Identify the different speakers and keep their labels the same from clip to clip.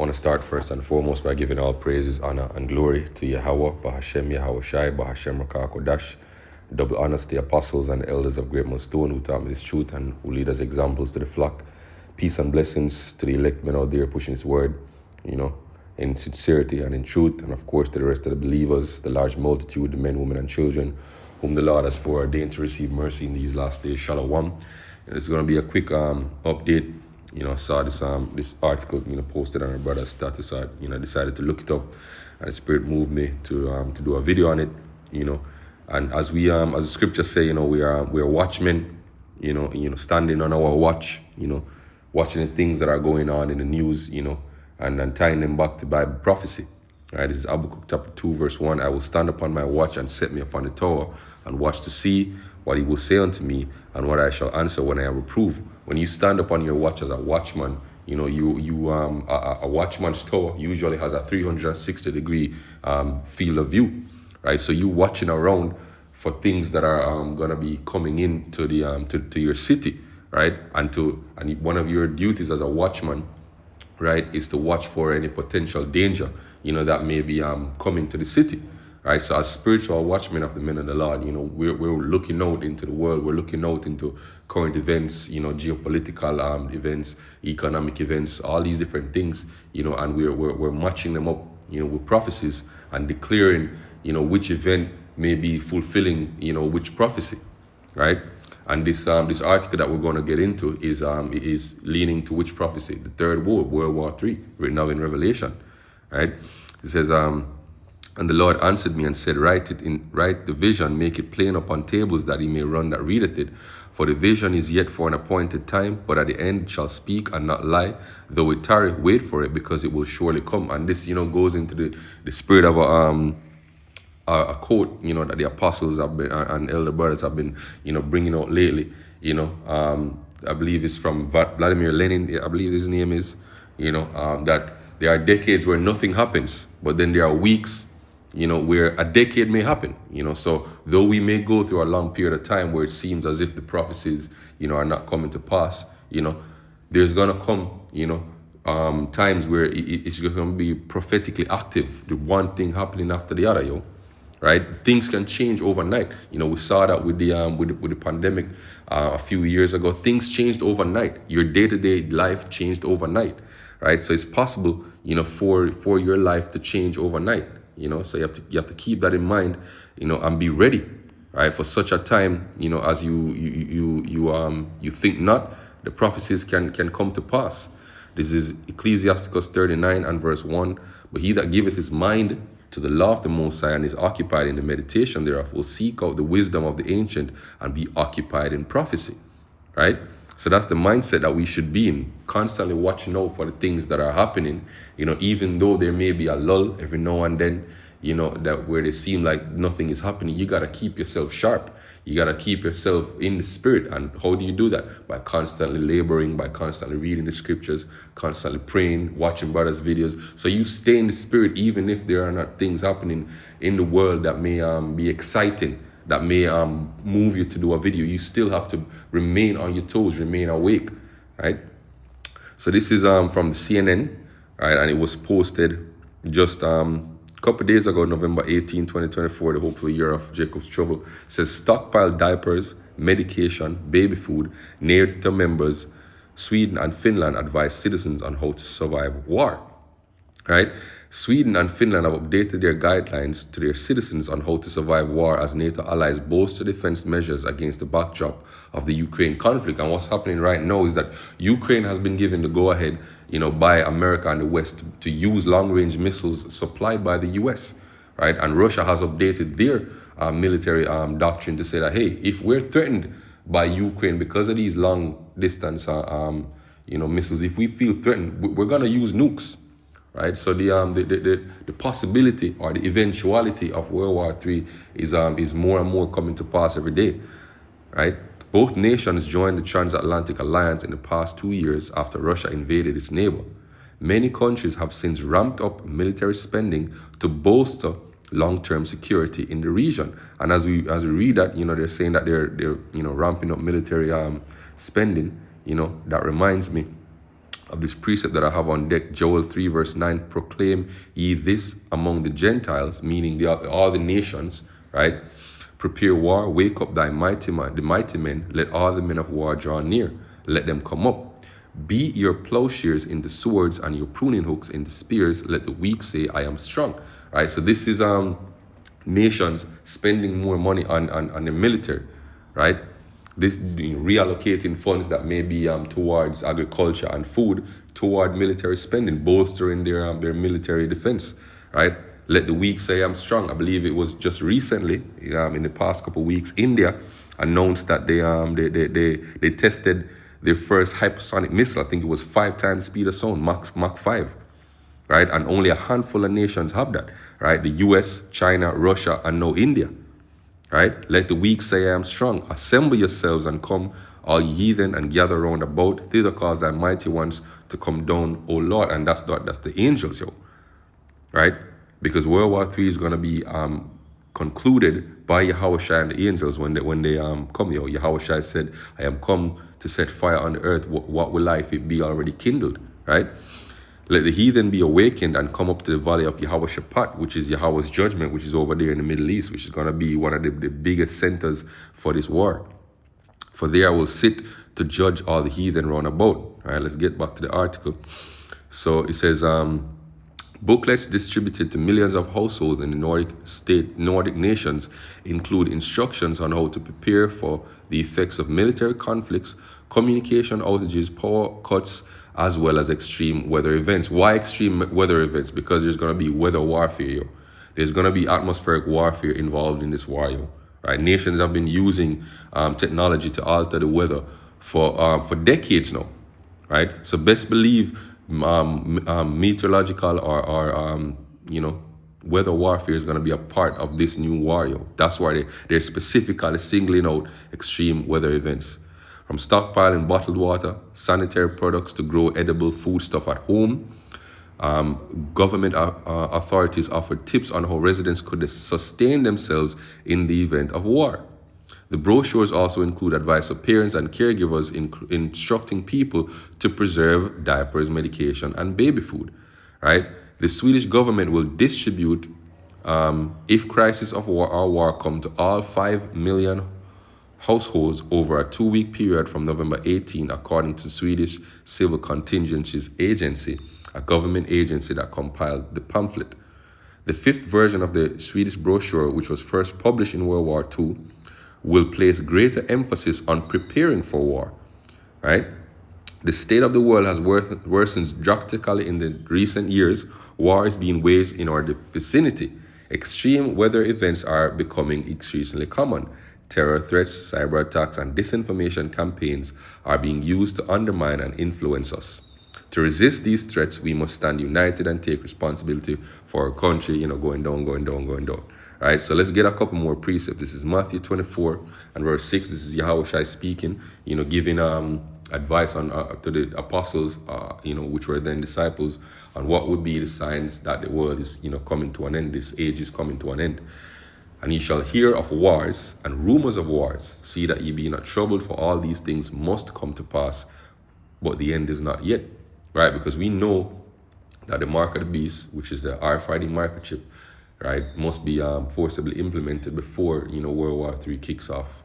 Speaker 1: want to start first and foremost by giving all praises, honor, and glory to Yahweh, Bahashem, Yahweh Shai, Bahashem Rakah Kodash. Double honors to the apostles and elders of Great Millstone who taught me this truth and who lead as examples to the flock. Peace and blessings to the elect men out there pushing his word, in sincerity and in truth. And of course to the rest of the believers, the large multitude, the men, women, and children, whom the Lord has foreordained to receive mercy in these last days. Shalom. And it's going to be a quick update. I saw this article, posted on our brother's status. So I, decided to look it up, and the Spirit moved me to do a video on it. And as the scriptures say, we're watchmen. Standing on our watch. Watching the things that are going on in the news. And tying them back to Bible prophecy. Right, this is Habakkuk chapter 2, verse 1. I will stand upon my watch and set me upon the tower and watch to see what he will say unto me and what I shall answer when I am reproved. When you stand upon your watch as a watchman, a watchman's tower usually has a 360-degree field of view, right? So you watching around for things that are gonna be coming into the to your city, right? And one of your duties as a watchman, right, is to watch for any potential danger, that may be coming to the city, right? So as spiritual watchmen of the men of the Lord, we're looking out into the world, we're looking out into current events, geopolitical events, economic events, all these different things, and we're matching them up, with prophecies and declaring, which event may be fulfilling, which prophecy, right? And this article that we're going to get into is leaning to which prophecy? The third war, World War III, written out in Revelation, right? It says, and the Lord answered me and said, write the vision, make it plain upon tables that he may run that readeth it. For the vision is yet for an appointed time, but at the end it shall speak and not lie. Though it tarry, wait for it, because it will surely come. And this, goes into the spirit of a quote, that the apostles have been and elder brothers have been, bringing out lately. I believe it's from Vladimir Lenin. I believe his name is, that there are decades where nothing happens, but then there are weeks, where a decade may happen. So though we may go through a long period of time where it seems as if the prophecies, are not coming to pass, there's gonna come, times where it's going to be prophetically active. The one thing happening after the other, right? Things can change overnight. We saw that with the pandemic a few years ago. Things changed overnight. Your day-to-day life changed overnight, right? So it's possible, for your life to change overnight. So you have to keep that in mind, and be ready, right? For such a time, as you think not, the prophecies can come to pass. This is Ecclesiasticus 39 and verse 1. But he that giveth his mind to the law of the Most High and is occupied in the meditation thereof will seek out the wisdom of the ancient and be occupied in prophecy, right? So that's the mindset that we should be in, constantly watching out for the things that are happening, even though there may be a lull every now and then, that where they seem like nothing is happening. You got to keep yourself sharp. You got to keep yourself in the spirit. And how do you do that? By constantly laboring, by constantly reading the scriptures, constantly praying, watching brothers' videos. So you stay in the spirit, even if there are not things happening in the world that may be exciting, that may move you to do a video. You still have to remain on your toes, remain awake, right? So this is from CNN, right? And it was posted just a couple of days ago, November 18, 2024, the hopeful year of Jacob's trouble. It says stockpile diapers, medication, baby food, NATO members, Sweden and Finland advise citizens on how to survive war, right? Sweden and Finland have updated their guidelines to their citizens on how to survive war as NATO allies bolster defense measures against the backdrop of the Ukraine conflict. And what's happening right now is that Ukraine has been given the go-ahead, by America and the West to use long-range missiles supplied by the US, right? And Russia has updated their military doctrine to say that, hey, if we're threatened by Ukraine because of these long-distance, missiles, if we feel threatened, we're going to use nukes. Right, so the possibility or the eventuality of World War III is more and more coming to pass every day, right? Both nations joined the transatlantic alliance in the past 2 years after Russia invaded its neighbor. Many countries have since ramped up military spending to bolster long-term security in the region. And as we read that, they're saying that they're ramping up military spending. That reminds me of this precept that I have on deck, Joel 3 verse 9, proclaim ye this among the Gentiles, meaning all the nations, right? Prepare war, wake up thy mighty man, the mighty men, let all the men of war draw near, let them come up. Beat your plowshares into swords and your pruning hooks into spears, let the weak say, I am strong. Right? So this is nations spending more money on the military, right? This reallocating funds that may be towards agriculture and food toward military spending, bolstering their military defense, right? Let the weak say I'm strong. I believe it was just recently, in the past couple of weeks, India announced that they tested their first hypersonic missile. I think it was 5 times the speed of sound, Mach 5. Right? And only a handful of nations have that, right? The US, China, Russia, and now India, right? Let the weak say I am strong. Assemble yourselves and come, all heathen, and gather round about. Thither cause thy mighty ones to come down, O Lord. And that's the angels, yo, right? Because World War III is going to be concluded by Yahushua and the angels when they come, yo. Yahushua said, I am come to set fire on the earth. What will life it be already kindled, right? Let the heathen be awakened and come up to the valley of Yahweh Shaphat, which is Yahweh's judgment, which is over there in the Middle East, which is going to be one of the biggest centers for this war. For there I will sit to judge all the heathen round about. All right, let's get back to the article. So it says, booklets distributed to millions of households in the Nordic nations include instructions on how to prepare for the effects of military conflicts, communication outages, power cuts, as well as extreme weather events. Why extreme weather events? Because there's going to be weather warfare, yo. There's going to be atmospheric warfare involved in this war, yo. Right? Nations have been using technology to alter the weather for decades now, right? So best believe meteorological or weather warfare is going to be a part of this new war, yo. That's why they're specifically singling out extreme weather events. From stockpiling bottled water, sanitary products to grow edible foodstuff at home, government authorities offered tips on how residents could sustain themselves in the event of war. The brochures also include advice for parents and caregivers instructing people to preserve diapers, medication, and baby food. Right? The Swedish government will distribute, if crisis of war or war come to all 5 million households over a 2-week period from November 18, according to Swedish Civil Contingencies Agency, a government agency that compiled the pamphlet. The 5th version of the Swedish brochure, which was first published in World War II, will place greater emphasis on preparing for war, right? The state of the world has worsened drastically in the recent years. War is being waged in our vicinity. Extreme weather events are becoming increasingly common. Terror threats, cyber attacks, and disinformation campaigns are being used to undermine and influence us. To resist these threats, we must stand united and take responsibility for our country, going down. Right, so let's get a couple more precepts. This is Matthew 24 and verse 6. This is Yahushua speaking, giving advice on to the apostles, which were then disciples, on what would be the signs that the world is, coming to an end. This age is coming to an end. And ye shall hear of wars and rumors of wars. See that ye be not troubled, for all these things must come to pass, but the end is not yet. Right, because we know that the mark of the beast, which is the RFID microchip, right, must be forcibly implemented before World War III kicks off,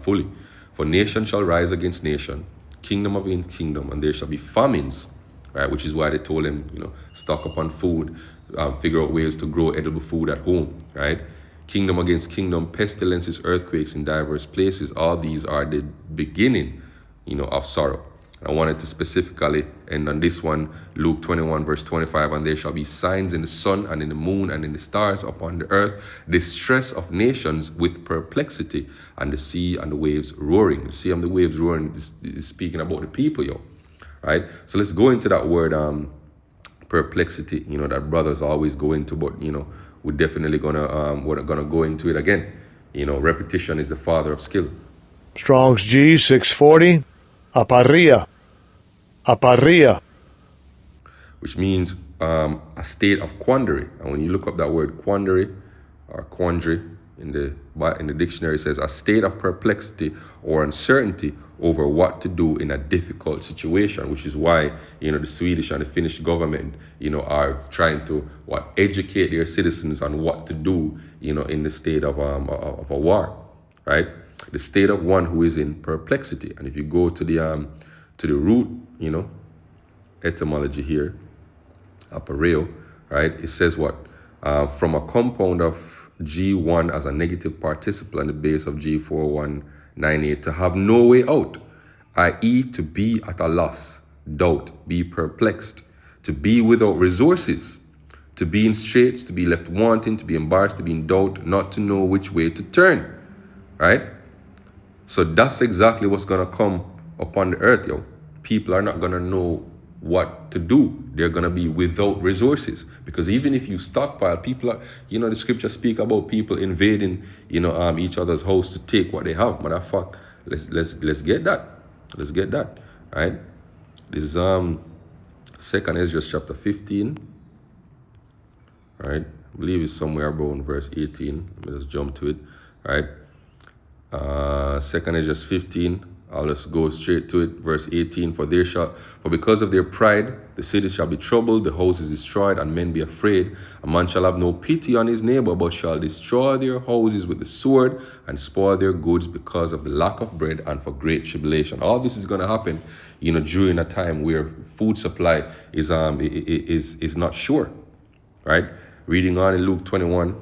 Speaker 1: fully. For nation shall rise against nation, kingdom against kingdom, and there shall be famines, right? Which is why they told him, stock up on food, figure out ways to grow edible food at home, right? Kingdom against kingdom, pestilences, earthquakes in diverse places. All these are the beginning, of sorrow. I wanted to specifically end on this one, Luke 21, verse 25, and there shall be signs in the sun and in the moon and in the stars upon the earth, distress of nations with perplexity, and the sea and the waves roaring. The sea and the waves roaring is speaking about the people, yo. Right? So let's go into that word perplexity, that brothers always go into, but, we're definitely we're gonna go into it again. Repetition is the father of skill.
Speaker 2: Strong's G 640. Aparia.
Speaker 1: Which means a state of quandary. And when you look up that word quandary or quandary, in the dictionary, it says a state of perplexity or uncertainty over what to do in a difficult situation, which is why, the Swedish and the Finnish government, are trying to educate their citizens on what to do, in the state of a war, right? The state of one who is in perplexity. And if you go to the root, etymology here, apareo, right? It says what? From a compound of G1 as a negative participle on the base of G4198, to have no way out, i.e. to be at a loss, doubt, be perplexed, to be without resources, to be in straits, to be left wanting, to be embarrassed, to be in doubt, not to know which way to turn, right? So that's exactly what's going to come upon the earth, yo. People are not going to know what to do. They're going to be without resources. Because even if you stockpile, people are, the scripture speak about people invading, each other's house to take what they have. Motherfucker, let's get that. Let's get that, right? This is 2nd Ezra chapter 15, right? I believe it's somewhere around verse 18. Let me just jump to it, right? 2nd Ezra 15, I'll just go straight to it, verse 18. For because of their pride, the city shall be troubled, the house is destroyed, and men be afraid. A man shall have no pity on his neighbor, but shall destroy their houses with the sword, and spoil their goods because of the lack of bread and for great tribulation. All this is going to happen, during a time where food supply is not sure, right? Reading on in Luke 21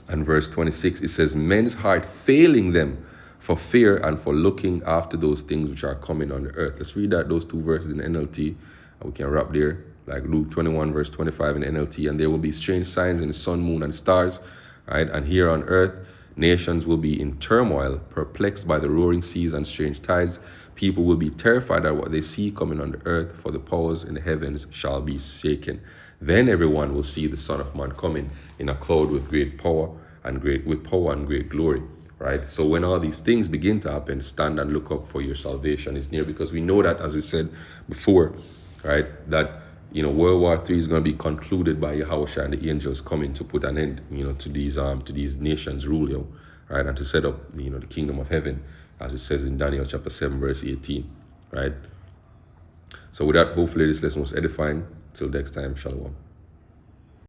Speaker 1: and verse 26, it says, men's heart failing them for fear and for looking after those things which are coming on the earth. Let's read those two verses in NLT, and we can wrap there, like Luke 21 verse 25 in NLT. And there will be strange signs in the sun, moon, and stars, right? And here on earth, nations will be in turmoil, perplexed by the roaring seas and strange tides. People will be terrified at what they see coming on the earth, for the powers in the heavens shall be shaken. Then everyone will see the Son of Man coming in a cloud with great power and great glory. Right? So when all these things begin to happen, stand and look up, for your salvation is near. Because we know that, as we said before, right, that World War III is going to be concluded by Yahushua and the angels coming to put an end, to these nations' rule, right, and to set up, the kingdom of heaven, as it says in Daniel chapter 7 verse 18, right. So with that, hopefully this lesson was edifying. Till next time, shalom.